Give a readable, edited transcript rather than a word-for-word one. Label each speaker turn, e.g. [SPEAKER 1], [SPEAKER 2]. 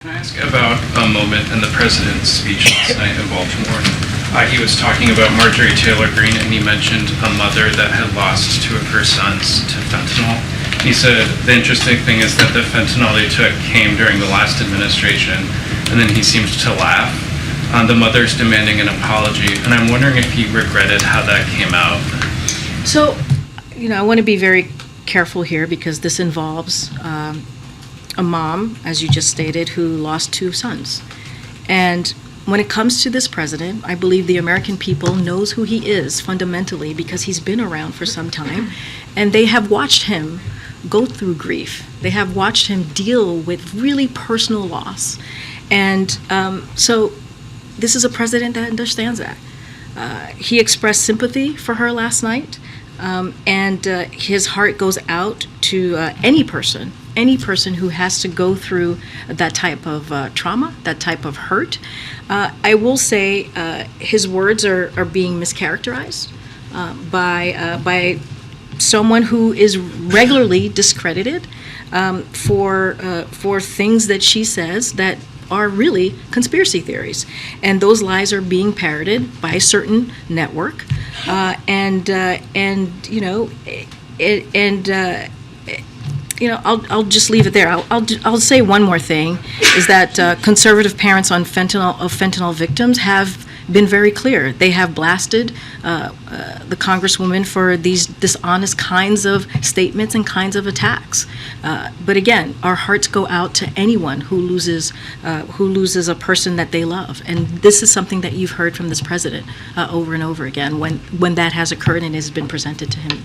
[SPEAKER 1] Can I ask about a moment in the president's speech last night in Baltimore? He was talking about Marjorie Taylor Greene, and he mentioned a mother that had lost two of her sons to fentanyl. He said the interesting thing is that the fentanyl they took came during the last administration, and then he seemed to laugh. The mother's demanding an apology, and I'm wondering if he regretted how that came out.
[SPEAKER 2] So, I want to be very careful here because this involves a mom, as you just stated, who lost two sons. And when it comes to this president, I believe the American people knows who he is fundamentally because he's been around for some time, and they have watched him go through grief. They have watched him deal with really personal loss. And so this is a president that understands that. He expressed sympathy for her last night, and his heart goes out to any person who has to go through that type of trauma, that type of hurt. I will say his words are being mischaracterized by someone who is regularly discredited for things that she says that are really conspiracy theories, and those lies are being parroted by a certain network, I'll just leave it there. I'll say one more thing, is that conservative parents of fentanyl victims have been very clear. They have blasted the Congresswoman for these dishonest kinds of statements and kinds of attacks. But again, our hearts go out to anyone who loses a person that they love. And this is something that you've heard from this president over and over again when that has occurred and has been presented to him.